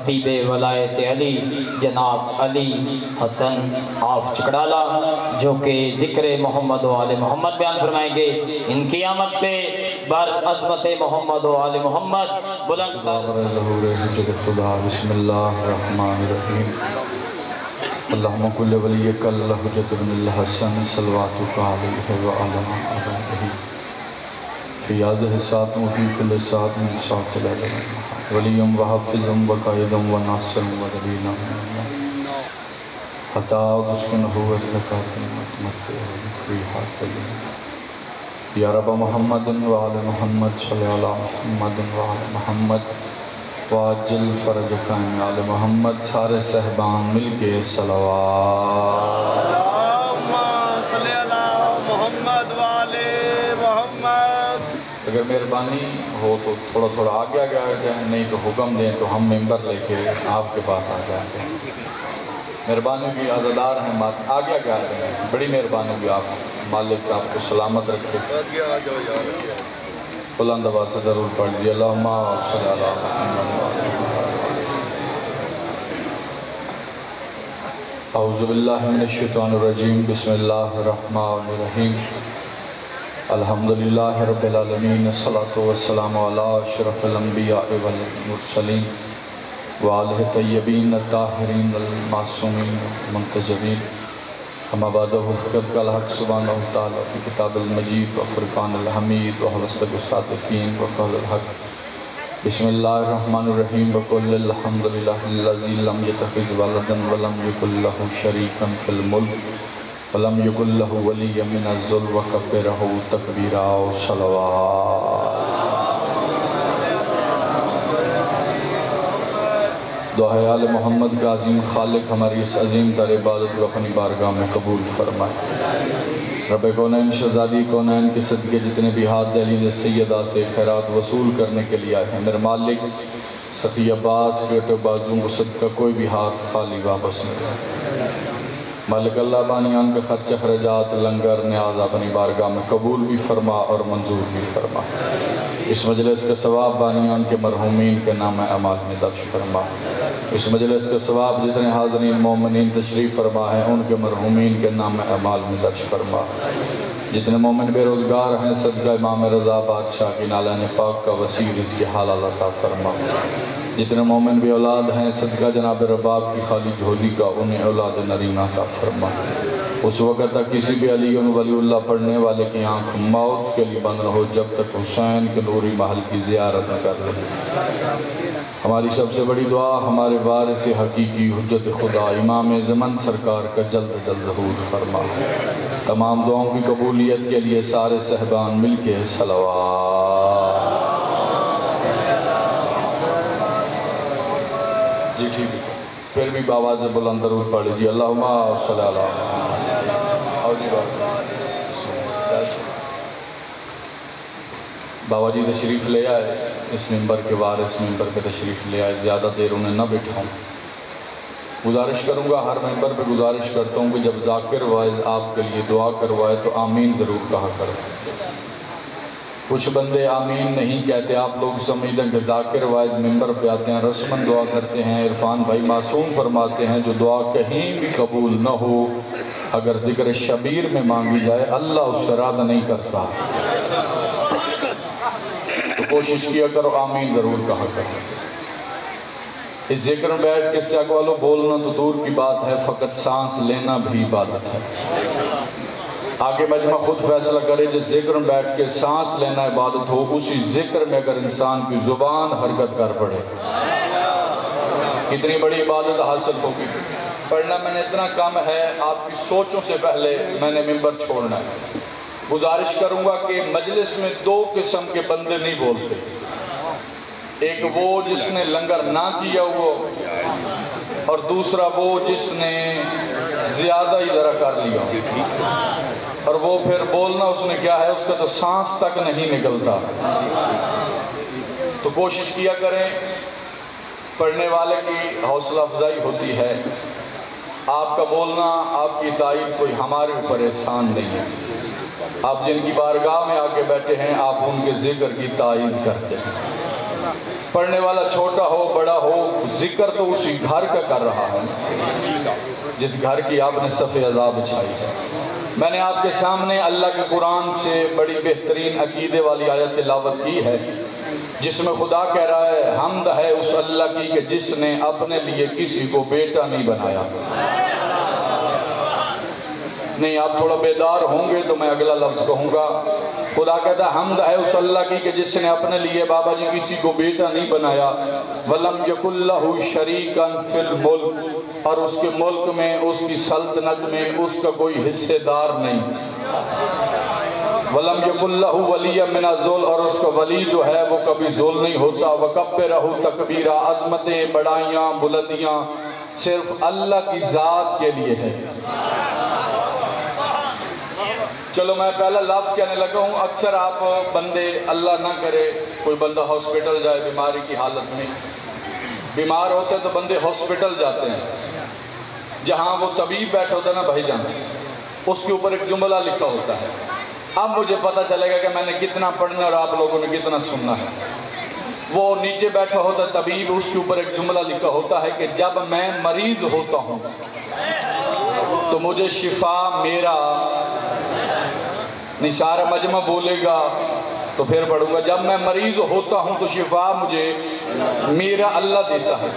خطیب ولایت علی جناب علی حسن آف چکڑالہ، جو کہ ذکر محمد و آل محمد بیان فرمائیں گے۔ ان کی آمد پہ بر عظمت محمد و آل محمد بلند خدا۔ بسم اللہ الرحمن الرحیم۔ اللہم کل ولیک الحجۃ بن الحسن صلواتک علیہ وعلی آلہ فی هذه الساعة وفی کل ساعة من ساعة العلم ولیم وحفظم وقائدم وناصرم ودلینا حتی اسکنہ ورزقات متمتع ریحات تلیم یا رب محمد وعلی محمد صلی اللہ محمد وعلی محمد واجل فرج قائم آل محمد۔ سارے صحبان مل کے صلوات۔ اللہم صلی اللہ محمد وعلی محمد۔ اگر مہربانی ہو تو تھوڑا تھوڑا آگے آگے آ جائیں، نہیں تو حکم دیں تو ہم ممبر لے کے آپ کے پاس آ جاتے ہیں۔ مہربانی بھی عزادار ہیں، آگے آگے آ جائیں، بڑی مہربانی بھی آپ مالک آپ کو سلامت رکھے۔ بلند آواز سے ضرور پڑھ لیجیے اللہم صلی اللہ اعوذ باللہ من الشیطان الرجیم۔ بسم اللہ الرحمن الرحیم۔ الحمدللہ رب العالمین، الصلاۃ والسلام علی اشرف الانبیاء والمرسلین وآلہ طیبین الطاہرین المعصومین المنتجبین، اما بعد فقد قال حق سبحانہ وتعالی فی کتاب المجید وفرقان الحمید وحوصد الصادقین وقول الحق۔ بسم اللہ الرحمن الرحیم۔ وقل الحمدللہ الذی لم یتخذ ولدا ولم یکن لہ شریکا فی الملک ولم یکن لہ ولی من الذل وکبرہ تکبیرا۔ صلوات۔ دعائے آل محمد کا عظیم خالق ہماری اس عظیم تر عبادت کو اپنی بارگاہ میں قبول فرمائے۔ رب کونین شہزادی کونین کے صدقے جتنے بھی ہاتھ دہلیز سیدہ سے خیرات وصول کرنے کے لیے آئے ہیں، میرے مالک صفی عباس کے بازوں کو صدقہ کوئی بھی ہاتھ خالی واپس نہیں۔ مالک اللہ بانیان کے خرچ اخراجات لنگر نیاز اپنی بارگاہ میں قبول بھی فرما اور منظور بھی فرما۔ اس مجلس کے ثواب بانیان کے مرحومین کے نام اعمال میں درج فرما۔ اس مجلس کے ثواب جتنے حاضرین مومنین تشریف فرما ہیں ان کے مرحومین کے نام اعمال میں درج فرما۔ جتنے مومن بے روزگار ہیں صدقہ امام رضا بادشاہ کی نالین پاک کا وسیع رزق حلال عطا فرما۔ جتنے مومن بے اولاد ہیں صدقہ جناب رباب کی خالی جھولی کا انہیں اولاد نرینہ عطا فرما۔ اس وقت تک کسی بھی علی ولی اللہ پڑھنے والے کی آنکھ موت کے لیے بند نہ ہو جب تک حسین کے نوری محل کی زیارت نہ کر لے۔ ہماری سب سے بڑی دعا ہمارے وارث حقیقی حجت خدا امام زمن سرکار کا جلد جلد ظہور فرما۔ تمام دعاؤں کی قبولیت کے لیے سارے صحبان مل کے صلوات۔ جی ٹھیک ہے، پھر بھی باواز بلند درود پڑھ لیجیے اللہم صلی اللہ بابا جی تشریف لے آئے، اس ممبر کے وارث ممبر کے تشریف لے آئے، زیادہ دیر انہیں نہ بٹھاؤں۔ گزارش کروں گا، ہر ممبر پہ گزارش کرتا ہوں کہ جب ذاکر وائز آپ کے لیے دعا کروائے تو آمین ضرور کہا کریں۔ کچھ بندے آمین نہیں کہتے، آپ لوگ سمجھتے ہیں کہ ذاکر وائز ممبر پہ آتے ہیں رسمن دعا کرتے ہیں۔ عرفان بھائی معصوم فرماتے ہیں جو دعا کہیں بھی قبول نہ ہو اگر ذکر شبیر میں مانگی جائے اللہ اس سے راضی نہیں کرتا، تو کوشش کیا کرو آمین ضرور کہا کرو۔ اس ذکر میں بیٹھ کے سیاق والوں بولنا تو دور کی بات ہے، فقط سانس لینا بھی عبادت ہے۔ آگے مجمع خود فیصلہ کرے، جس ذکر میں بیٹھ کے سانس لینا عبادت ہو اسی ذکر میں اگر انسان کی زبان حرکت کر پڑے کتنی بڑی عبادت حاصل ہوگی۔ پڑھنا میں نے اتنا کم ہے، آپ کی سوچوں سے پہلے میں نے ممبر چھوڑنا ہے۔ گزارش کروں گا کہ مجلس میں دو قسم کے بندے نہیں بولتے، ایک وہ جس نے لنگر نہ کیا ہوا اور دوسرا وہ جس نے زیادہ ہی ذرا کر لیا، اور وہ پھر بولنا اس نے کیا ہے، اس کا تو سانس تک نہیں نکلتا۔ تو کوشش کیا کریں، پڑھنے والے کی حوصلہ افزائی ہوتی ہے۔ آپ کا بولنا، آپ کی تائید کوئی ہمارے اوپر احسان نہیں ہے، آپ جن کی بارگاہ میں آ کے بیٹھے ہیں آپ ان کے ذکر کی تائید کرتے ہیں۔ پڑھنے والا چھوٹا ہو بڑا ہو، ذکر تو اسی گھر کا کر رہا ہے جس گھر کی آپ نے صف عزا بچھائی ہے۔ میں نے آپ کے سامنے اللہ کے قرآن سے بڑی بہترین عقیدے والی آیت تلاوت کی ہے، جس میں خدا کہہ رہا ہے حمد ہے اس اللہ کی کہ جس نے اپنے لیے کسی کو بیٹا نہیں بنایا۔ نہیں، آپ تھوڑا بیدار ہوں گے تو میں اگلا لفظ کہوں گا۔ خدا کہتا ہے حمد ہے اس اللہ کی کہ جس نے اپنے لیے بابا جی کسی کو بیٹا نہیں بنایا، وَلَمْ يَكُنْ لَهُ شَرِيكًا فِي الْمُلْكِ، اور اس کے ملک میں، اس کی سلطنت میں اس کا کوئی حصے دار نہیں۔ وَلَمْ يَكُنْ لَهُ وَلِيًّا مِنَ الذُّلِّ، اور اس کا ولی جو ہے وہ کبھی ذل نہیں ہوتا۔ وَكَبِّرْهُ تَكْبِيرًا، عظمتیں، بڑائیاں، بلندیاں صرف اللہ کی ذات کے لیے ہے۔ چلو میں پہلا لفظ کہنے لگا ہوں، اکثر آپ بندے، اللہ نہ کرے کوئی بندہ ہاسپٹل جائے بیماری کی حالت میں، بیمار ہوتے ہیں تو بندے ہاسپٹل جاتے ہیں، جہاں وہ طبیب بیٹھا ہوتا ہے نا بھائی جان، اس کے اوپر ایک جملہ لکھا ہوتا ہے۔ اب مجھے پتہ چلے گا کہ میں نے کتنا پڑھنا اور آپ لوگوں نے کتنا سننا ہے۔ وہ نیچے بیٹھا ہوتا ہے طبیب، اس کے اوپر ایک جملہ لکھا ہوتا ہے کہ جب میں مریض ہوتا ہوں تو مجھے شفا میرا، نثار مجمع بولے گا تو پھر پڑھوں گا، جب میں مریض ہوتا ہوں تو شفا مجھے میرا اللہ دیتا ہے۔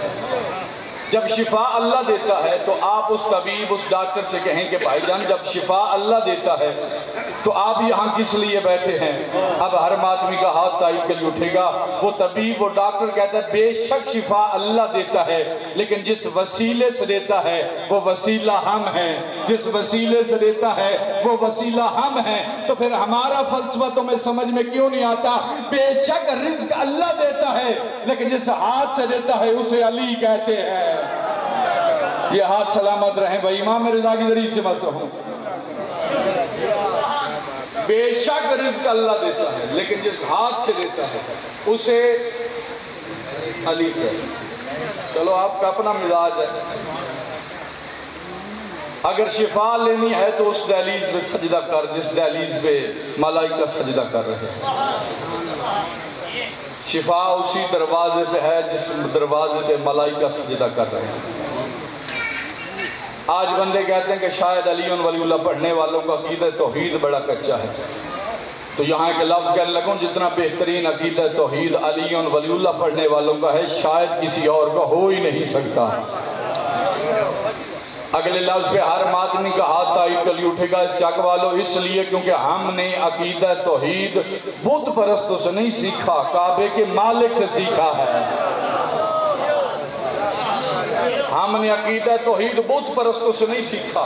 جب شفا اللہ دیتا ہے تو آپ اس طبیب، اس ڈاکٹر سے کہیں کہ بھائی جان جب شفا اللہ دیتا ہے تو آپ یہاں کس لیے بیٹھے ہیں؟ اب ہر آدمی کا ہاتھ تائید کے لیے اٹھے گا۔ وہ طبیب، وہ ڈاکٹر کہتا ہے بے شک شفا اللہ دیتا ہے، لیکن جس وسیلے سے دیتا ہے وہ وسیلہ ہم ہیں، جس وسیلے سے دیتا ہے وہ وسیلہ ہم ہیں۔ تو پھر ہمارا فلسفہ تمہیں سمجھ میں کیوں نہیں آتا؟ بے شک رزق اللہ دیتا ہے، لیکن جس ہاتھ سے دیتا ہے اسے علی کہتے ہیں۔ یہ ہاتھ سلامت رہیں بھائی، امام رضا کی ذریعے سے مت ہوں۔ بے شک رزق اللہ دیتا ہے، لیکن جس ہاتھ سے دیتا ہے اسے علی کہتے ہیں۔ چلو آپ کا اپنا مزاج ہے، اگر شفا لینی ہے تو اس دہلیز پہ سجدہ کر جس دہلیز پہ ملائکہ سجدہ کر رہے ہیں۔ شفا اسی دروازے پہ ہے جس دروازے پہ ملائکہ سجدہ کر رہے ہیں۔ آج بندے کہتے ہیں کہ شاید علی ولی اللہ پڑھنے والوں کا عقیدہ توحید بڑا کچا ہے، تو یہاں ایک لفظ کہنے لگوں جتنا بہترین عقیدہ توحید علی ولی اللہ پڑھنے والوں کا ہے شاید کسی اور کا ہو ہی نہیں سکتا۔ اگلے لفظ پہ ہر آدمی کا ہاتھ تائید کے لیے اٹھے گا اس چک والو، اس لیے کیونکہ ہم نے عقیدہ توحید بت پرستوں سے نہیں سیکھا، کعبے کے مالک سے سیکھا ہے۔ ہم نے عقیدہ توحید بت پرستوں سے نہیں سیکھا،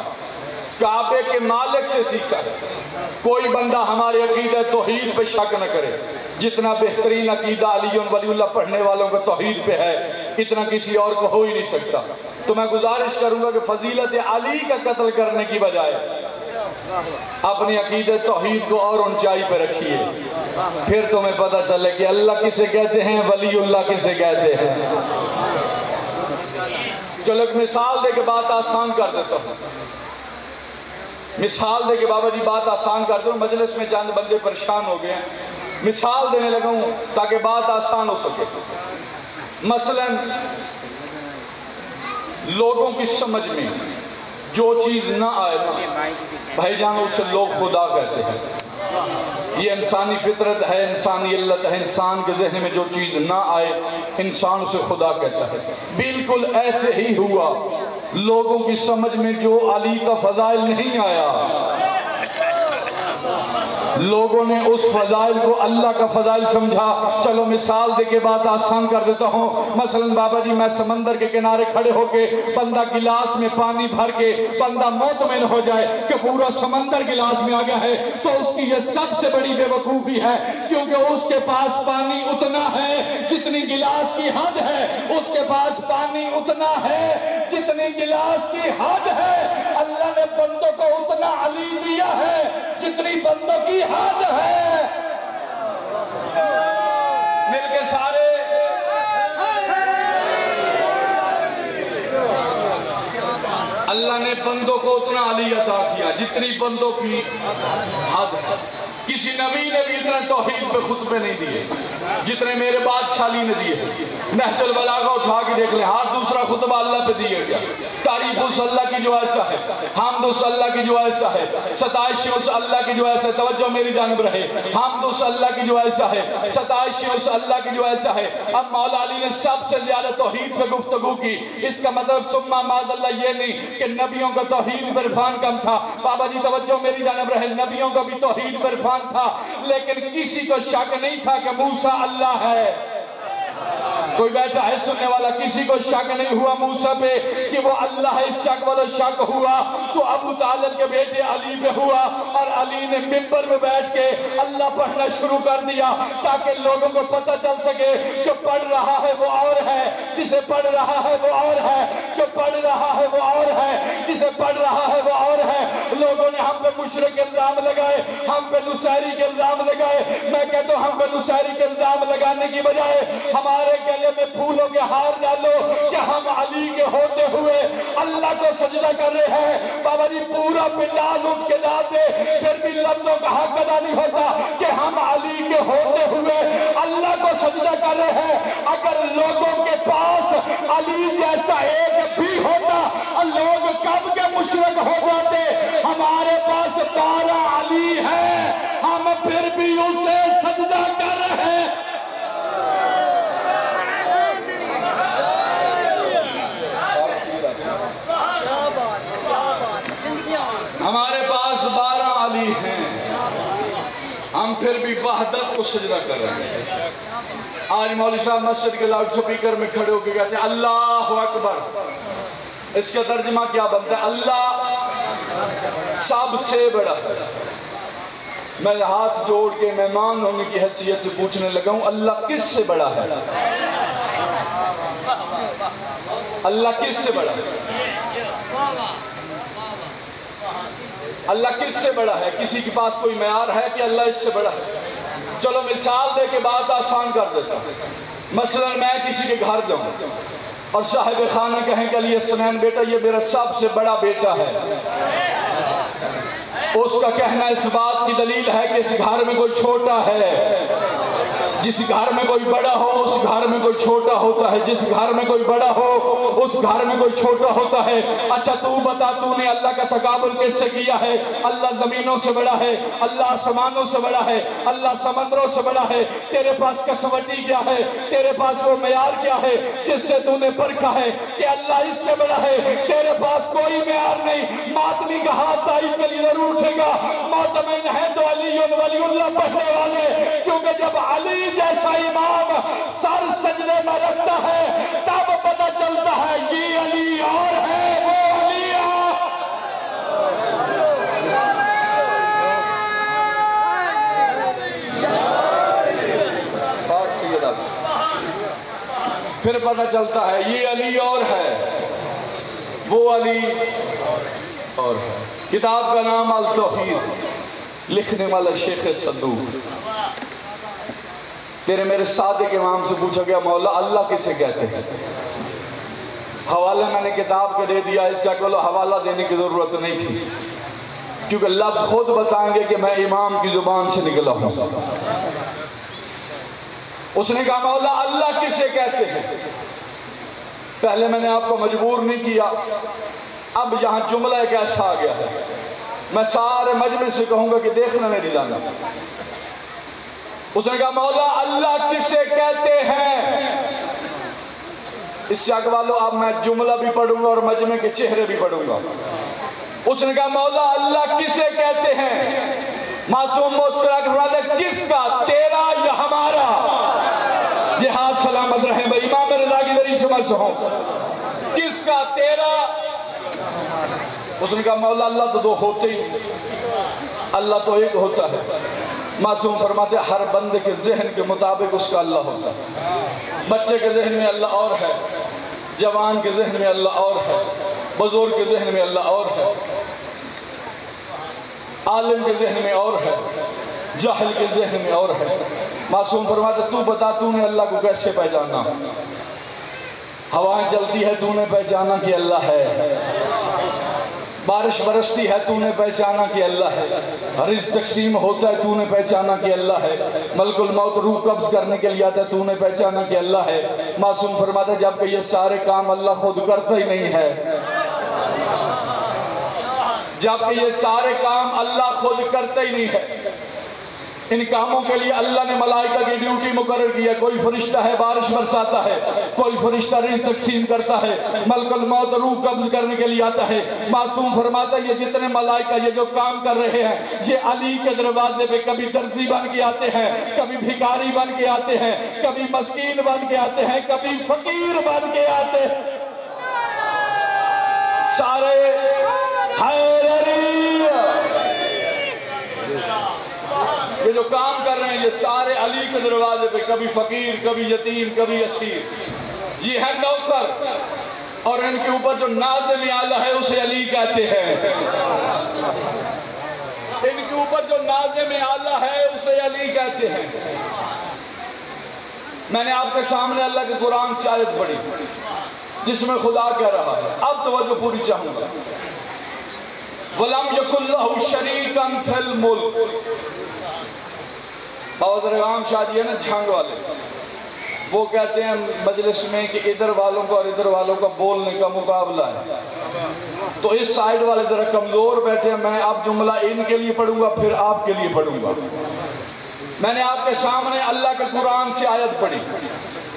کعبے کے مالک سے سیکھا ہے۔ کوئی بندہ ہمارے عقیدہ توحید پہ شک نہ کرے، جتنا بہترین عقیدہ علی ولی اللہ پڑھنے والوں کا توحید پہ ہے اتنا کسی اور کو ہو ہی نہیں سکتا۔ تو میں گزارش کروں گا کہ فضیلت علی کا قتل کرنے کی بجائے اپنی عقیدہ توحید کو اور اونچائی پہ رکھیے، پھر تمہیں پتہ چلے کہ اللہ کسے کہتے ہیں، ولی اللہ کسے کہتے ہیں۔ چلو ایک مثال دے کے بات آسان کر دیتا ہوں، مثال دے کے بابا جی بات آسان کر دوں، مجلس میں چند بندے پریشان ہو گئے ہیں، مثال دینے لگا ہوں تاکہ بات آسان ہو سکے۔ مثلا لوگوں کی سمجھ میں جو چیز نہ آئے بھائی جان اسے لوگ خدا کہتے ہیں۔ یہ انسانی فطرت ہے، انسانی علت ہے، انسان کے ذہن میں جو چیز نہ آئے انسان اسے خدا کہتا ہے۔ بالکل ایسے ہی ہوا، لوگوں کی سمجھ میں جو علی کا فضائل نہیں آیا لوگوں نے اس فضائل کو اللہ کا فضائل سمجھا۔ چلو مثال دے کے بات آسان کر دیتا ہوں، مثلا بابا جی میں سمندر کے کنارے کھڑے ہو کے بندہ گلاس میں پانی بھر کے بندہ مطمئن ہو جائے کہ پورا سمندر گلاس میں آ گیا ہے تو اس کی یہ سب سے بڑی بے وقوفی ہے، کیونکہ اس کے پاس پانی اتنا ہے جتنی گلاس کی حد ہے، اس کے پاس پانی اتنا ہے جتنی گلاس کی حد ہے۔ اللہ نے بندوں کو اتنا علی دیا ہے جتنی بندوں کی حد ہے۔ مل کے سارے اللہ نے بندوں کو اتنا علی عطا کیا جتنی بندوں کی حد ہے۔ کسی نبی نے بھی اتنے توحید پہ خطبے نہیں دیے جتنے میرے بادشاہ علی نے دیے۔ نہج البلاغہ اٹھا کے دیکھ لیں، ہر دوسرا خطبہ اللہ پہ دیا گیا۔ تعریف اس اللہ کی جو ایسا ہے، حمد اس اللہ کی جو ایسا ہے، ستائش اس اللہ کی جو ایسا ہے۔ توجہ میری جانب رہے، حمد اس اللہ کی جو ایسا ہے، ستائش اس اللہ کی جو ایسا ہے۔ اب مولا علی نے سب سے زیادہ توحید پہ گفتگو کی۔ اس کا مطلب ثم معاذ اللہ یہ نہیں کہ نبیوں کا توحید پر عرفان کم تھا۔ بابا جی توجہ میری جانب رہے، نبیوں کا بھی توحید پر عرفان تھا، لیکن کسی کو شک نہیں تھا کہ موسیٰ اللہ ہے۔ کوئی بیٹھا ہے سننے والا، کسی کو شک نہیں ہوا موسیٰ پہ کہ وہ اللہ ہے۔ شک والا شک ہوا تو ابو طالب کے بیٹے علی پہ ہوا، اور علی نے منبر میں بیٹھ کے اللہ پڑھنا شروع کر دیا تاکہ لوگوں کو پتہ چل سکے جو پڑھ رہا ہے وہ اور ہے، جسے پڑھ رہا ہے وہ اور ہے، جو پڑھ رہا ہے وہ اور ہے، جسے پڑھ رہا ہے وہ اور ہے۔ لوگوں نے ہم پہ مشرک الزام لگائے، ہم پہ نصیری کے الزام لگائے۔ میں کہتا ہوں ہم پہ نصیری کے الزام لگانے کی بجائے ہمارے گلے میں پھولوں کے ہار ڈالو کہ ہم علی کے ہوتے ہوئے اللہ کو سجدہ کر رہے ہیں۔ بابا جی پورا پنڈال اٹھ کے لا دے، پھر بھی لفظوں کا حق ادا نہیں ہوتا کہ ہم علی کے ہوتے ہوئے اللہ کو سجدہ کر رہے ہیں۔ اگر لوگوں کے پاس علی جیسا ایک بھی ہوتا لوگ کب کے مشرک ہو جاتے۔ ہمارے پاس 12 علی ہے، ہم پھر بھی اسے سجدہ کر رہے ہیں۔ ہمارے پاس 12 علی ہیں، ہم پھر بھی وحدت کو سجدہ کر رہے ہیں۔ آج مولوی صاحب مسجد کے لاؤڈ سپیکر میں کھڑے ہو کے کہتے ہیں اللہ اکبر۔ اس کا ترجمہ کیا بنتا ہے؟ اللہ سب سے بڑا ہے۔ میں ہاتھ جوڑ کے مہمان ہونے کی حیثیت سے پوچھنے لگا ہوں، اللہ کس سے بڑا ہے؟ اللہ کس سے بڑا ہے؟ اللہ کس سے بڑا ہے؟ کسی کے پاس کوئی معیار ہے کہ اللہ اس سے بڑا ہے؟ چلو مثال دے کے بات آسان کر دیتا ہوں۔ مثلا میں کسی کے گھر جاؤں اور صاحب خانہ کہیں کہ علی السلام بیٹا یہ میرا سب سے بڑا بیٹا ہے، اس کا کہنا اس بات کی دلیل ہے کہ اس گھر میں کوئی چھوٹا ہے۔ جس گھر میں کوئی بڑا ہو اس گھر میں کوئی چھوٹا ہوتا ہے، جس گھر میں کوئی بڑا ہو اس گھر میں کوئی چھوٹا ہوتا ہے۔ اچھا تو بتا، تو نے اللہ کا تقابل کس سے کیا ہے؟ اللہ زمینوں سے بڑا ہے، اللہ آسمانوں سے بڑا ہے، اللہ سمندروں سے بڑا ہے۔ تیرے پاس کسوٹی کیا ہے؟ تیرے پاس وہ معیار کیا ہے جس سے تو نے پرکھا ہے کہ اللہ اس سے بڑا ہے؟ تیرے پاس کوئی معیار نہیں۔ ماتمی کا ہاتھ تائید کے لیے ضرور اٹھے گا، معتمین ہے تو علی ولی اللہ پڑھنے والے، کیونکہ جب علی جیسا امام سر سجدے میں رکھتا ہے تب پتہ چلتا ہے یہ علی اور ہے، وہ علی پھر پتہ چلتا ہے یہ علی اور ہے، وہ علی اور ہے۔ کتاب کا نام التوحید، لکھنے والا شیخ صدوق۔ تیرے میرے صادق امام سے پوچھا گیا مولا اللہ کسے کہتے ہیں؟ حوالہ میں نے کتاب کے دے دیا، اس سے اکولو حوالہ دینے کی ضرورت نہیں تھی، کیونکہ لفظ خود بتائیں گے کہ میں امام کی زبان سے نکلا ہوں۔ اس نے کہا مولا اللہ کسے کہتے ہیں؟ پہلے میں نے آپ کو مجبور نہیں کیا، اب یہاں جملہ ایک ایسا آ گیا ہے، میں سارے مجمع سے کہوں گا کہ دیکھنا میری جانا۔ اس نے کہا مولا اللہ کسے کہتے ہیں؟ اس سے اقوالو اب میں جملہ بھی پڑھوں گا اور مجمع کے چہرے بھی پڑھوں گا۔ اس نے کہا مولا اللہ کسے کہتے ہیں؟ معصوم مسکرا کے فرماتا ہے کس کا، تیرا یا ہمارا؟ یہ ہاتھ سلامت رہیں بھائی، امام رضا کی ذریعے سمجھ ہوں، کس کا، تیرا؟ اس نے کہا مولا اللہ تو دو ہوتے ہی، اللہ تو ایک ہوتا ہے۔ معصوم فرماتے ہر بندے کے ذہن کے مطابق اس کا اللہ ہوتا ہے۔ بچے کے ذہن میں اللہ اور ہے، جوان کے ذہن میں اللہ اور ہے، بزرگ کے ذہن میں اللہ اور ہے، عالم کے ذہن میں اور ہے، جاہل کے ذہن میں اور ہے۔ معصوم فرماتے تو بتا تو نے اللہ کو کیسے پہچانا؟ ہوائیں چلتی ہے تو نے پہچانا کہ اللہ ہے؟ بارش برستی ہے تو نے پہچانا کہ اللہ ہے، رزق تقسیم ہوتا ہے تو نے پہچانا کہ اللہ ہے، ملک الموت روح قبض کرنے کے لیے آتا ہے تو نے پہچانا کہ اللہ ہے۔ معصوم فرماتا ہے جبکہ یہ سارے کام اللہ خود کرتا ہی نہیں ہے، جبکہ یہ سارے کام اللہ خود کرتا ہی نہیں ہے، ان کاموں کے لیے اللہ نے ملائکہ کی ڈیوٹی مقرر کی ہے۔ کوئی فرشتہ ہے بارش برساتا ہے، کوئی فرشتہ رزق تقسیم کرتا ہے، ملک الموت روح قبض کرنے کے لیے آتا ہے۔ معصوم فرماتا ہے یہ جتنے ملائکہ یہ جو کام کر رہے ہیں یہ علی کے دروازے پہ کبھی درزی بن کے آتے ہیں، کبھی بھکاری بن کے آتے ہیں، کبھی مسکین بن کے آتے ہیں، کبھی فقیر بن کے آتے ہیں، سارے یہ جو کام کر رہے ہیں یہ سارے علی کے دروازے پہ، کبھی فقیر، کبھی یتیم، کبھی اسیر، یہ ہے نوکر، اور ان کے اوپر جو ناظم اعلیٰ ہے اسے علی کہتے ہیں، ان کے اوپر جو ناظم اعلیٰ ہے اسے علی کہتے ہیں۔ میں نے آپ کے سامنے اللہ کے قرآن سے آیت پڑھی جس میں خدا کہہ رہا ہے، اب توجہ پوری چاہوں گا، وَلَمْ يَكُنْ لَهُ شَرِيكًا فِي الْمُلْكِ۔ بہت رغام شادی ہے نا جھانگ والے، وہ کہتے ہیں مجلس میں کہ ادھر والوں کا اور ادھر والوں کا بولنے کا مقابلہ ہے، تو اس سائیڈ والے ذرا کمزور بیٹھے ہیں، میں اب جملہ ان کے لیے پڑھوں گا پھر آپ کے لیے پڑھوں گا۔ میں نے آپ کے سامنے اللہ کے قرآن سے آیت پڑھی،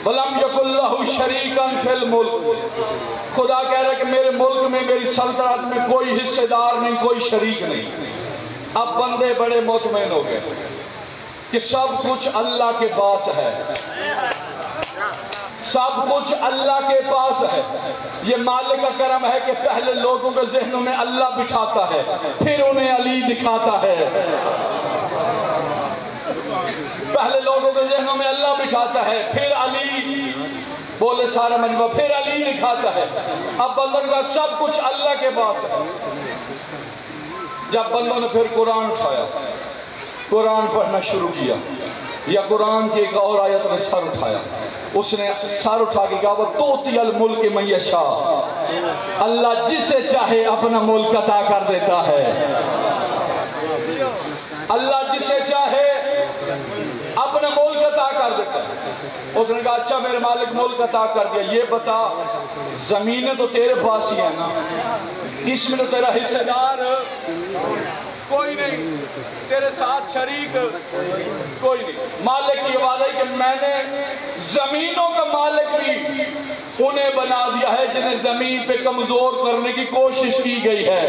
وَلَمْ يَكُنْ لَهُ شَرِيكًا فِي الْمُلْكِ۔ خدا کہہ رہا ہے کہ میرے ملک میں میری سلطنت میں کوئی حصے دار نہیں، کوئی شریک نہیں۔ اب بندے بڑے مطمئن ہو گئے کہ سب کچھ اللہ کے پاس ہے، سب کچھ اللہ کے پاس ہے۔ یہ مالک کا کرم ہے کہ پہلے لوگوں کے ذہنوں میں اللہ بٹھاتا ہے پھر انہیں علی دکھاتا ہے، پہلے لوگوں کے ذہنوں میں اللہ بٹھاتا ہے پھر علی، بولے سارا مجمع، پھر علی دکھاتا ہے۔ اب بندوں کا سب کچھ اللہ کے پاس ہے۔ جب بندوں نے پھر قرآن اٹھایا، قرآن پڑھنا شروع کیا، یا قرآن کی ایک اور آیت میں سر اٹھایا، اس نے سر اٹھا کے کہا وَتُؤْتِي الْمُلْكَ مَن يَشَاءُ، اللہ جسے چاہے اپنا ملک عطا کر دیتا ہے، اللہ جسے چاہے اپنا ملک عطا کر دیتا ہے۔ اس نے کہا اچھا میرے مالک ملک عطا کر دیا، یہ بتا زمینیں تو تیرے پاس ہی ہیں نا، اس میں تو تیرا حصہ دار کوئی نہیں، تیرے ساتھ شریک کوئی نہیں۔ مالک کی وعدہ ہے کہ میں نے زمینوں کا مالک بھی انہیں بنا دیا ہے جنہیں زمین پہ کمزور کرنے کی کوشش کی گئی ہے۔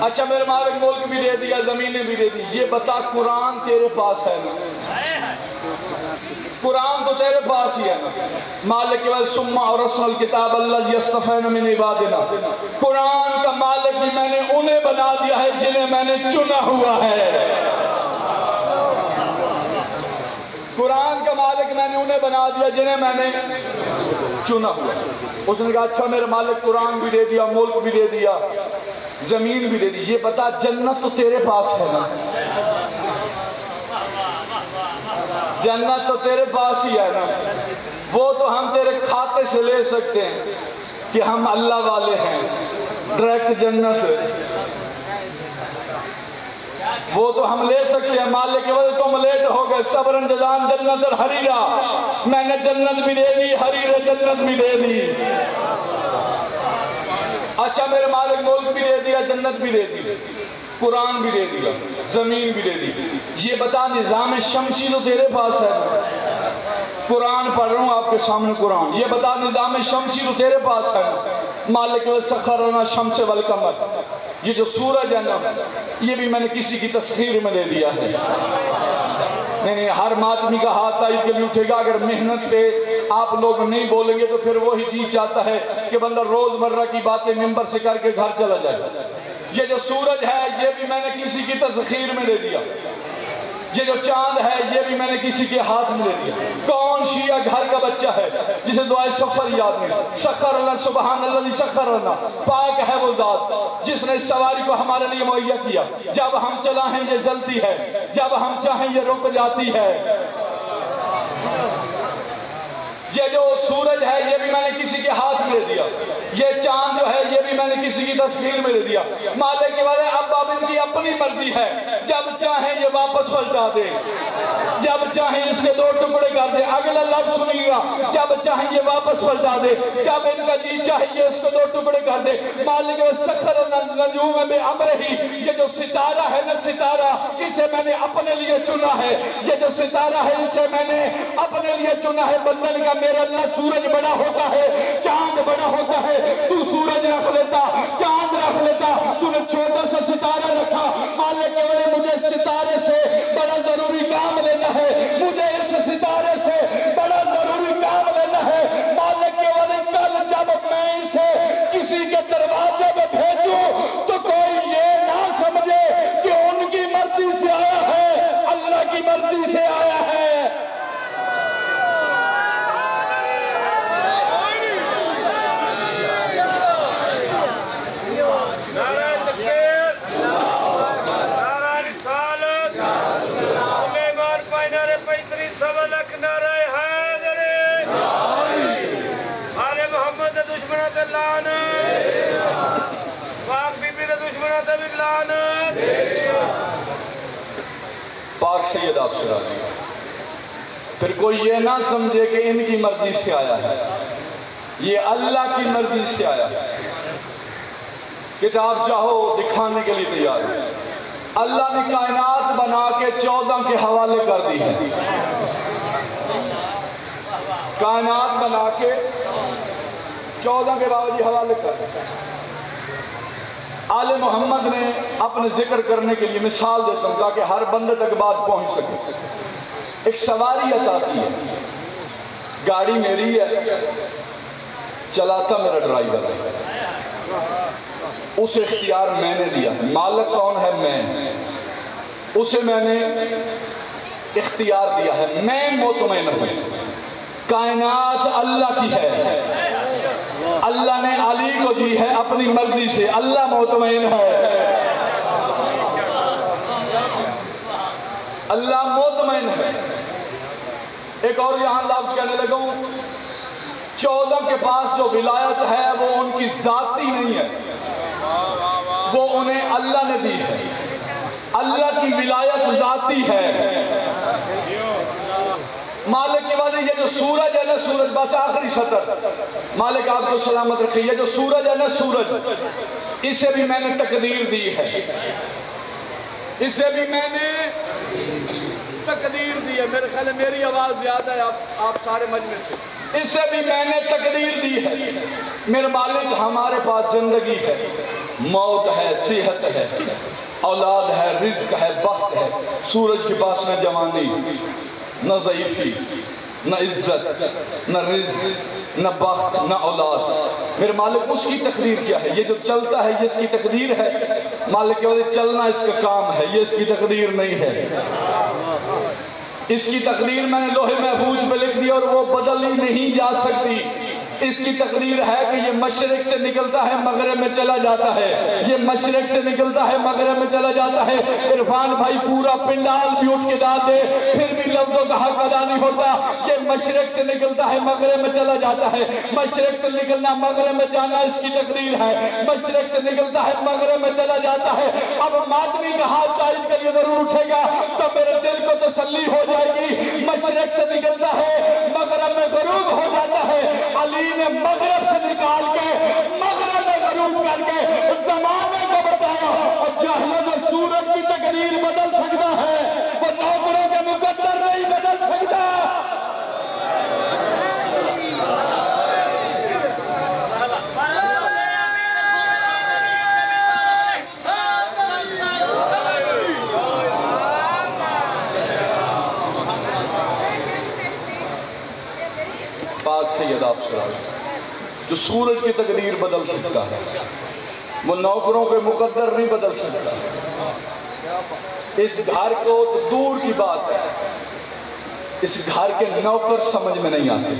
اچھا میرے مالک ملک بھی دے دیا، زمینیں بھی دے دی، یہ بتا قرآن تیرے پاس ہے نا، قرآن تو تیرے پاس ہی ہے نا۔ مالک کے بعد ثم اورثنا الکتاب الذی اصطفینا من عبادنا، قرآن کا مالک بھی میں نے انہیں بنا دیا ہے جنہیں میں نے چنا ہوا ہے، قرآن کا مالک میں نے انہیں بنا دیا جنہیں میں نے چنا ہوا ہے۔ اس نے کہا اچھا میرے مالک قرآن بھی دے دیا، ملک بھی دے دیا، زمین بھی دے دی، یہ بتا جنت تو تیرے پاس ہے نا، جنت تو تیرے پاس ہی ہے نا، وہ تو ہم تیرے کھاتے سے لے سکتے ہیں کہ ہم اللہ والے ہیں، ڈائریکٹ جنت وہ تو ہم لے سکتے ہیں۔ مالک کے وجہ تم لیٹ ہو گئے، صبرن جزان جنت اور حریرہ، میں نے جنت بھی دے دی، حریر جنت بھی دے دی۔ اچھا میرے مالک ملک بھی دے دیا، جنت بھی دے دی، قرآن بھی دے دیا، زمین بھی دے دی، یہ بتا نظام شمسی تو تیرے پاس ہے، قرآن پڑھ رہا ہوں آپ کے سامنے قرآن، یہ بتا نظام شمسی تو تیرے پاس ہے۔ مالک سخر لنا الشمس والقمر، یہ جو سورج ہے نا یہ بھی میں نے کسی کی تسخیر میں دے دیا ہے۔ نہیں ہر ماتمی کا ہاتھ تائید کے لیے اٹھے گا، اگر محنت پہ آپ لوگ نہیں بولیں گے تو پھر وہی جی چاہتا ہے کہ بندہ روز مرہ کی باتیں ممبر سے کر کے گھر چلا جائے۔ یہ جو سورج ہے یہ بھی میں نے کسی کی تسخیر میں دے دیا، یہ جو چاند ہے یہ بھی میں نے کسی کے ہاتھ میں دے دیا۔ کون شیعہ گھر کا بچہ ہے جسے دعائے سفر یاد نہیں؟ سخر اللہ سبحان اللہ سخر اللہ، پاک ہے وہ ذات جس نے اس سواری کو ہمارے لیے مہیا کیا، جب ہم چلاہیں یہ جلتی ہے، جب ہم چاہیں یہ رک جاتی ہے۔ یہ جو سورج ہے یہ بھی میں نے کسی کے ہاتھ میں دے دیا، یہ چاند جو ہے یہ بھی میں نے کسی کی تسخیر میں دے دیا. مالک کے والے اب ان کی اپنی مرضی ہے, جب چاہیں یہ واپس پلٹا دے, جب چاہیں اس کے 2 ٹکڑے کر دے. اگلا لفظ سنیے گا, جب چاہیں یہ واپس پلٹا دے, جب ان کا جی چاہیے اس کو 2 ٹکڑے کر دے. مالک سخر نجوم بے امر ہی, یہ جو ستارہ ہے نا ستارہ, اسے میں نے اپنے لیے چنا ہے. یہ جو ستارہ ہے اسے میں نے اپنے لیے چنا ہے. بندن کا میرا اللہ سورج بڑا ہوتا ہے, چاند بڑا ہوتا ہے, تو سورج رکھ لیتا, چاند رکھ لیتا, تو نے چھوٹا سا ستارہ رکھا. مالک کے وجہ مجھے ستارے سے بڑا ضروری کام لینا ہے, مجھے اس ستارے سے بڑا ضروری کام لینا ہے. مالک کے وجہ کل جب میں اسے کسی کے دروازے میں بھیجوں تو کوئی یہ نہ سمجھے کہ ان کی مرضی سے آیا ہے, اللہ کی مرضی سے آیا ہے. پاک سید آپ سے راضی. پھر کوئی یہ نہ سمجھے کہ ان کی مرضی سے آیا ہے, یہ اللہ کی مرضی سے آیا ہے. کتاب چاہو دکھانے کے لیے تیار ہے. اللہ نے کائنات بنا کے 14 کے حوالے کر دی ہے. کائنات بنا کے 14 کے باوجود حوالے کر دی. آل محمد نے اپنے ذکر کرنے کے لیے مثال دیتا ہوں تاکہ ہر بندے تک بات پہنچ سکے. ایک سواری عطا کی ہے, گاڑی میری ہے, چلاتا میرا ڈرائیور ہے, اسے اختیار میں نے دیا ہے. مالک کون ہے؟ میں. اسے میں نے اختیار دیا ہے, میں مطمئن ہوں. کائنات اللہ کی ہے, اللہ نے علی کو دی ہے اپنی مرضی سے, اللہ مطمئن ہے, اللہ مطمئن ہے. ایک اور یہاں لفظ کہنے لگا ہوں, 14 کے پاس جو ولایت ہے وہ ان کی ذاتی نہیں ہے, وہ انہیں اللہ نے دی ہے. اللہ کی ولایت ذاتی ہے. مالک کی وجہ یہ جو سورج ہے نا سورج, بس آخری سطر, مالک آپ کو سلامت رکھے. یہ جو سورج ہے نا سورج, اسے بھی میں نے تقدیر دی ہے, اسے بھی میں نے تقدیر دی ہے. میرے خیال ہے میری آواز زیادہ ہے آپ سارے مجمع سے. اسے بھی میں نے تقدیر دی ہے. میرے مالک ہمارے پاس زندگی ہے, موت ہے, صحت ہے, اولاد ہے, رزق ہے, بخت ہے. سورج کے پاس نہ جوانی, نہ ضعیفی, نہ عزت, نہ رزق, نہ بخت, نہ اولاد. میرے مالک اس کی تقدیر کیا ہے؟ یہ جو چلتا ہے یہ اس کی تقدیر ہے. مالک کے وجہ چلنا اس کا کام ہے, یہ اس کی تقدیر نہیں ہے. اس کی تقدیر میں نے لوح محفوظ پہ لکھ دی اور وہ بدل ہی نہیں جا سکتی. اس کی تقدیر ہے کہ یہ مشرق سے نکلتا ہے مغرب میں چلا جاتا ہے, یہ مشرق سے نکلتا ہے مغرب میں چلا جاتا ہے. عرفان بھائی پورا پنڈال بھی اٹھ کے ڈال دے پھر بھی لفظوں کا حق ادا نہیں ہوتا. یہ مشرق سے نکلتا ہے مغرب میں چلا جاتا ہے, مشرق سے نکلنا مغرب میں جانا اس کی تقدیر ہے, مشرق سے نکلتا ہے مغرب میں چلا جاتا ہے. اب ماتمی کا ہاتھ تائید کے لیے ضرور اٹھے گا تو میرے دل کو تسلی ہو جائے گی. مشرق سے نکلتا ہے مغرب میں غروب ہو جاتا ہے. علی نے مغرب سے نکال کے مغرب میں غروب کر کے زمانے کو بتایا. اور چاہے جو سورج کی تقدیر بدل سکتا ہے وہ نوکروں کے مقدر نہیں بدل سکتا. پاک سید آپ سے جو سورج کی تقدیر بدل سکتا ہے وہ نوکروں کے مقدر نہیں بدل سکتا. اس گھر کو تو دور کی بات ہے, اس گھر کے نوکر سمجھ میں نہیں آتے.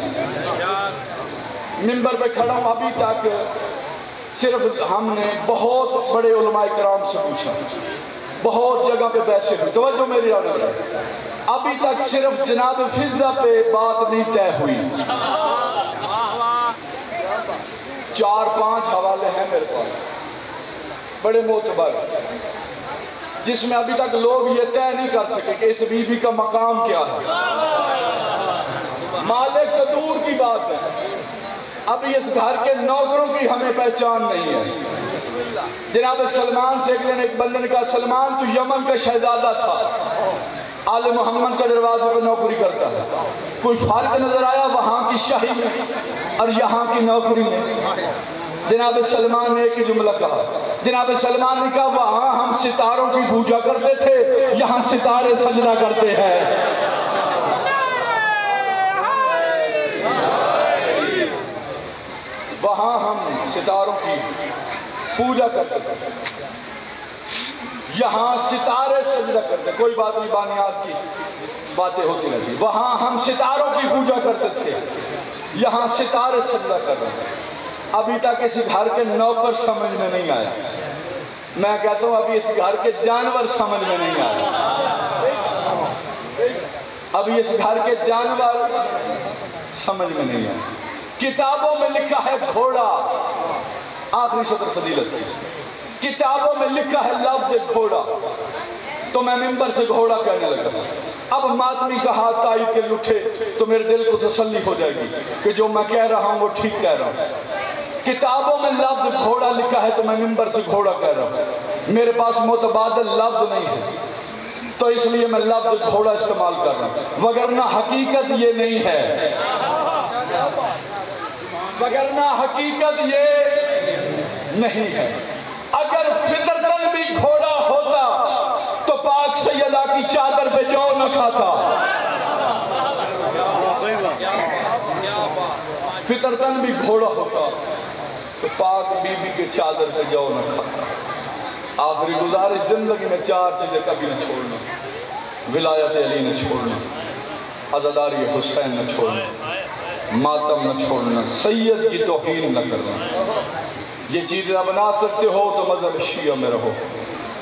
منبر پہ کھڑا ہوں, ابھی تک صرف ہم نے بہت بڑے علماء کرام سے پوچھا, بہت جگہ پہ بحثیں ہوئی, توجہ میری آنے ہے, ابھی تک صرف جناب فضا پہ بات نہیں طے ہوئی. 4-5 حوالے ہیں میرے پاس بڑے معتبر، جس میں ابھی تک لوگ یہ طے نہیں کر سکے کہ اس بی بی کا مقام کیا ہے۔ مالک تو دور کی بات ہے، ابھی اس گھر کے نوکروں کی ہمیں پہچان نہیں ہے۔ جناب سلمان سے ایک بندے نے کہا سلمان تو یمن کا شہزادہ تھا، آل محمد کے دروازے پہ نوکری کرتا ہے، کوئی فرق نظر آیا وہاں کی شاہی میں اور یہاں کی نوکری میں؟ جناب سلمان نے ایک ہی جملہ کہا، جناب سلمان نے کہا وہاں ہم ستاروں کی پوجا کرتے تھے، یہاں ستارے سجدہ کرتے ہیں۔ وہاں ہم ستاروں کی پوجا کرتے تھے، یہاں ستارے سجدہ کرتے۔ کوئی بات نہیں، بانیات کی باتیں ہوتی رہتی۔ وہاں ہم ستاروں کی پوجا کرتے تھے، یہاں ستارے سجدہ کر رہے ہیں۔ ابھی تک اس گھر کے نوکر سمجھ میں نہیں آیا، میں کہتا ہوں ابھی اس گھر کے جانور سمجھ میں نہیں آیا، ابھی اس گھر کے جانور سمجھ میں نہیں آیا۔ کتابوں میں لکھا ہے گھوڑا، آخری سطر فضیلت ہے، کتابوں میں لکھا ہے لفظ گھوڑا، تو میں ممبر سے گھوڑا کہنے لگا۔ اب ماتمی کا ہاتھ تائید کے لٹھے تو میرے دل کو تسلی ہو جائے گی کہ جو میں کہہ رہا ہوں وہ ٹھیک کہہ رہا ہوں۔ کتابوں میں لفظ گھوڑا لکھا ہے تو میں ممبر سے گھوڑا کہہ رہا ہوں۔ میرے پاس متبادل لفظ نہیں ہے تو اس لیے میں لفظ گھوڑا استعمال کر رہا ہوں، وگرنہ حقیقت یہ نہیں ہے، وگرنہ حقیقت یہ نہیں ہے۔ اگر فطرتاً بھی گھوڑا ہوتا تو پاک سیدہ کی چادر پہ جو نہ کھاتا، فطرتاً بھی گھوڑا ہوتا تو پاک بی بی کے چادر پہ جو نہ کھاتا۔ آخری گزارش، زندگی میں 4 چیزیں کبھی نہ چھوڑنا، ولایت علی نہ چھوڑنا، عزاداری حسین نہ چھوڑنا، ماتم نہ چھوڑنا، سید کی توہین نہ کرنا۔ یہ چیزیں نہ بنا سکتے ہو تو مذہب شیعہ میں رہو،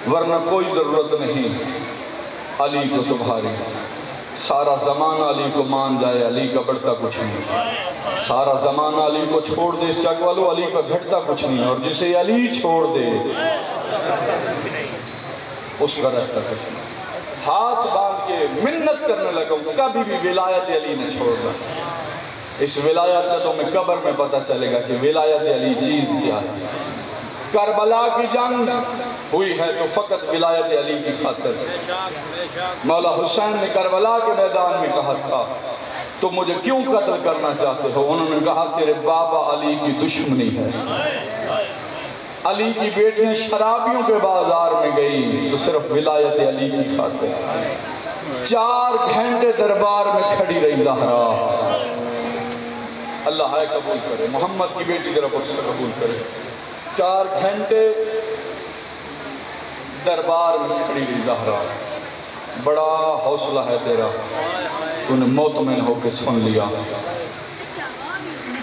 ورنہ کوئی ضرورت نہیں علی کو تمہاری۔ سارا زمانہ علی کو مان جائے، علی کا بڑھتا کچھ نہیں۔ سارا زمانہ علی کو چھوڑ دے اس چک والو، علی کا گھٹتا کچھ نہیں، اور جسے علی چھوڑ دے اس کا رہتا کچھ نہیں۔ ہاتھ باندھ کے منت کرنے لگا کبھی بھی ولایت علی نہ چھوڑنا۔ اس ولایت کا تو میں قبر میں پتہ چلے گا کہ ولایت علی چیز کیا ہے۔ کربلا کی جنگ ہوئی ہے تو فقط ولایت علی کی خاطر۔ مولا حسین نے کربلا کے میدان میں کہا تھا تو مجھے کیوں قتل کرنا چاہتے ہو؟ انہوں نے کہا تیرے بابا علی کی دشمنی ہے۔ علی کی بیٹیاں شرابیوں کے بازار میں گئی تو صرف ولایت علی کی خاطر 4 گھنٹے دربار میں کھڑی رہی زہرا۔ اللہ ہے قبول کرے، محمد کی بیٹی ذرا پر سے قبول کرے۔ 4 گھنٹے دربار میں کھڑی رہی زہرا۔ بڑا حوصلہ ہے تیرا، تو نے مطمئن ہو کے سن لیا۔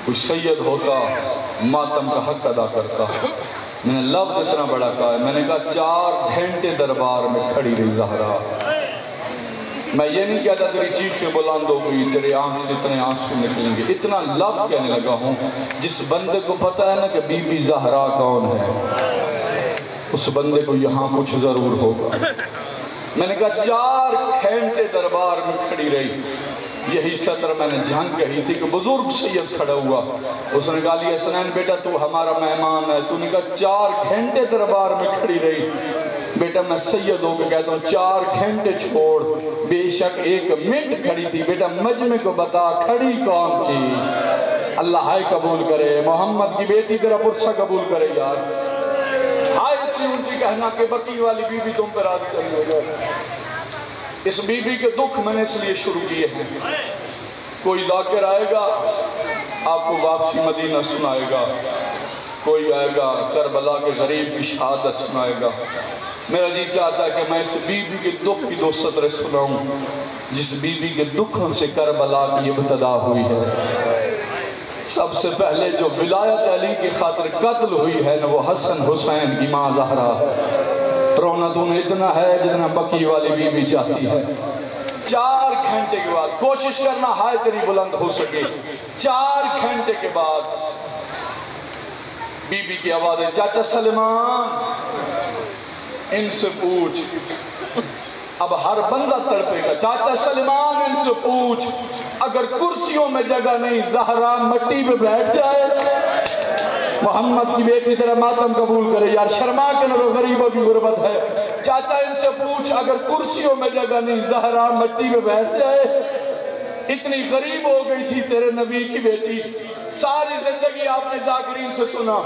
کوئی سید ہوتا ماتم کا حق ادا کرتا۔ میں نے لفظ اتنا بڑا کہا ہے، میں نے کہا 4 گھنٹے دربار میں کھڑی رہی زہرا۔ میں یہ نہیں کہتا تیری چیخیں بلند ہو گئی، تیرے آنکھ سے اتنے آنسو نکلیں گے، اتنا لفظ کہنے لگا ہوں جس بندے کو پتہ ہے نا کہ بی بی زہرا کون ہے، اس بندے کو یہاں کچھ ضرور ہوگا۔ میں نے کہا 4 گھنٹے دربار میں کھڑی رہی۔ یہی سطر میں نے جھنگ کہی تھی کہ بزرگ سید کھڑا ہوا، اس نے کہا علی حسنین بیٹا تو ہمارا مہمان ہے۔ تو نے کہا 4 گھنٹے دربار میں کھڑی رہی۔ بیٹا میں سید ہو کے کہتا ہوں 4 گھنٹے چھوڑ، بے شک 1 منٹ کھڑی تھی۔ بیٹا مجمع کو بتا کھڑی کون تھی؟ اللہ ہائے قبول کرے، محمد کی بیٹی تیرا پرسہ قبول کرے یار۔ ہائے اتنی اونچی کہنا کہ بقی والی بی بی تم پر راضی کری ہو جائے۔ اس بی بی کے دکھ میں نے اس لیے شروع کیے ہیں۔ کوئی ذاکر آئے گا آپ کو واپسی مدینہ سنائے گا، کوئی آئے گا کربلا کے غریب کی شہادت سنائے گا۔ میرا جی چاہتا ہے کہ میں اس بی بی کے دکھ کی 2 سطریں سناؤں، جس بی بی کے دکھوں سے کربلا کی ابتدا ہوئی ہے۔ سب سے پہلے جو ولایت علی کی خاطر قتل ہوئی ہے نا، وہ حسن حسین کی ماں زہرا ہے۔ رونا تو نے اتنا ہے جتنا بقی والی بی بی چاہتی ہے۔ 4 گھنٹے کے بعد کوشش کرنا ہائے تیری بلند ہو سکے۔ 4 گھنٹے کے بعد بی بی کی آواز ہے چاچا سلمان ان سے پوچھ. اب ہر بندہ تڑپے گا. چاچا سلمان ان سے پوچھ اگر کرسیوں میں جگہ نہیں زہرا مٹی پہ بیٹھ جائے. محمد کی بیٹی تیرا ماتم قبول کرے. یار شرما کے نہ رو غریبوں کی غربت ہے. چاچا ان سے پوچھ اگر کرسیوں میں جگہ نہیں زہرا مٹی پہ بیٹھ جائے. اتنی غریب ہو گئی تھی تیرے نبی کی بیٹی. ساری زندگی آپ نے ذاکرین سے سنا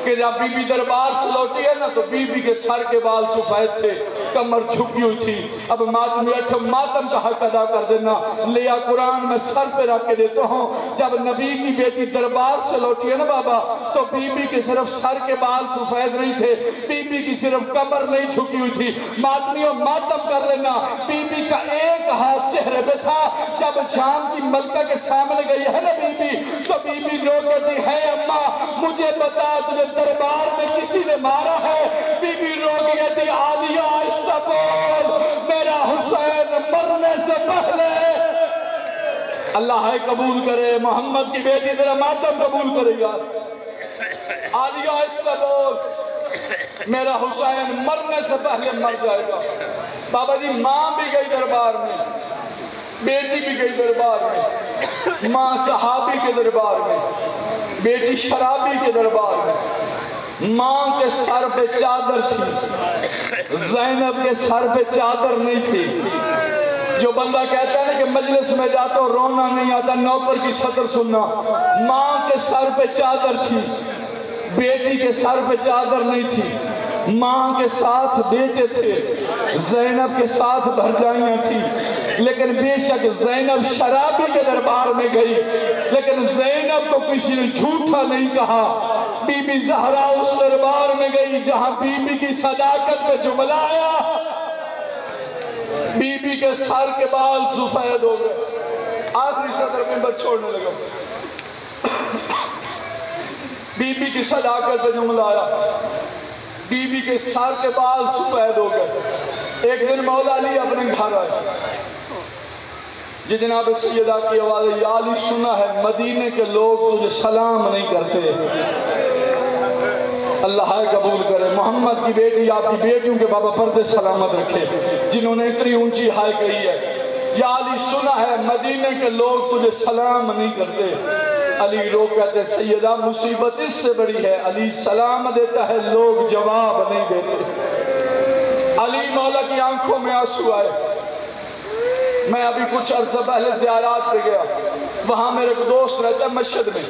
کہ جب بی بی دربار سے لوٹی ہے نا تو بی بی کے سر کے بال سفید تھے, کمر جھکی ہوئی تھی. اب ماتم کا حق ادا کر دینا. لیا قرآن میں سر پہ رکھ کے دیتا ہوں. جب نبی کی بیٹی دربار سے لوٹی ہے نا بابا تو بی بی کے صرف سر کے بال سفید نہیں تھے, بی بی کی صرف کمر نہیں جھکی ہوئی تھی. ماتمیوں ماتم کر لینا. بی بی کا ایک ہاتھ چہرے پہ تھا. جب شام کی ملکہ کے سامنے گئی ہے نا بی بی تو بی بی رو کہتی ہے اماں مجھے بتا تجھے دربار میں کسی نے مارا ہے. بی بی رو کہتی عالیہ آہستہ بول میرا حسین مرنے سے پہلے. اللہ ہے قبول کرے. محمد کی بیٹی تیرا ماتم قبول کرے گا. عالیہ آہستہ بول میرا حسین مرنے سے پہلے مر جائے گا. بابا جی ماں بھی گئی دربار میں, بیٹی بھی گئی دربار میں. ماں صحابی کے دربار میں, بیٹی شرابی کے دربار میں. ماں کے سر پہ چادر تھی, زینب کے سر پہ چادر نہیں تھی. جو بندہ کہتا ہے نا کہ مجلس میں جاتا ہوں رونا نہیں آتا, نوکر کی صدر سننا. ماں کے سر پہ چادر تھی, بیٹی کے سر پہ چادر نہیں تھی. ماں کے ساتھ بیٹے تھے, زینب کے ساتھ بھرجائیاں تھی. لیکن بے شک زینب شرابی کے دربار میں گئی, لیکن زینب کو کسی نے جھوٹا نہیں کہا. بی بی زہرا اس دربار میں گئی جہاں بی بی کی صداقت پہ جملہ آیا. بی بی کے سر کے بال سفید ہو گئے. آخری صدر منبر چھوڑنے لگا. بی بی کی صداقت پہ جملہ آیا. بی بی کے سر کے بال سفید ہو گئے. ایک دن مولا علی اپنے گھر آئے. جی جناب سیدہ کی آواز ہے یا علی سنا ہے مدینے کے لوگ تجھے سلام نہیں کرتے. اللہ ہے قبول کرے. محمد کی بیٹی آپ کی بیٹیوں کے بابا پردے سلامت رکھے جنہوں نے اتنی اونچی ہائے کہی ہے. یا علی سنا ہے مدینے کے لوگ تجھے سلام نہیں کرتے. علی رو کہتے سیدہ مصیبت اس سے بڑی ہے. علی سلام دیتا ہے لوگ جواب نہیں دیتے. علی مولا کی آنکھوں میں آنسو آئے. میں ابھی کچھ عرصہ پہلے زیارات پہ گیا. وہاں میرے کو دوست رہتا ہے مشہد میں.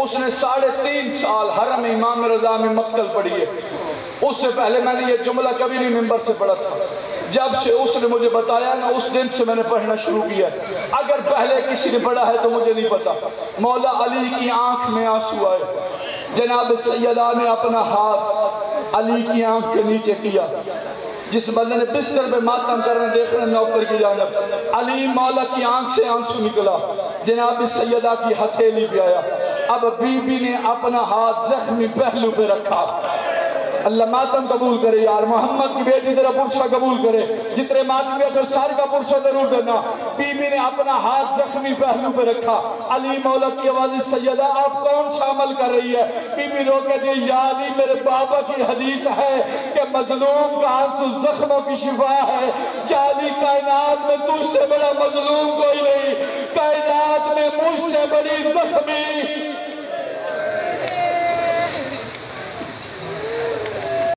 اس نے 3.5 سال حرم امام رضا میں مقتل پڑھی ہے. اس سے پہلے میں نے یہ جملہ کبھی نہیں منبر سے پڑھا تھا. جب سے اس نے مجھے بتایا نا اس دن سے میں نے پڑھنا شروع کیا. اگر پہلے کسی نے پڑھا ہے تو مجھے نہیں پتا. مولا علی کی آنکھ میں آنسو آئے. جناب سیدہ نے اپنا ہاتھ علی کی آنکھ کے نیچے کیا. جس بندے نے بستر پہ ماتم کرنے دیکھنے نوکر کی جانب, علی مولا کی آنکھ سے آنسو نکلا. جناب سیدہ کی ہتھیلی پہ آیا. اب بی بی نے اپنا ہاتھ زخمی پہلو پہ رکھا. اللہ ماتم قبول کرے یار. محمد کی بیٹی تیرا پرسہ قبول کرے. جتنے ماتم بیٹھے سار کا پرسہ ضرور دینا. بی بی نے اپنا ہاتھ زخمی پہلو پہ رکھا. علی مولا کی آواز سیدہ آپ کون سا عمل کر رہی ہے؟ بی بی رو کہتی ہے یا علی میرے بابا کی حدیث ہے کہ مظلوم کا آنسو زخموں کی شفا ہے. یا علی کائنات میں تجھ سے بڑا مظلوم کوئی نہیں, کائنات میں مجھ سے بڑی زخمی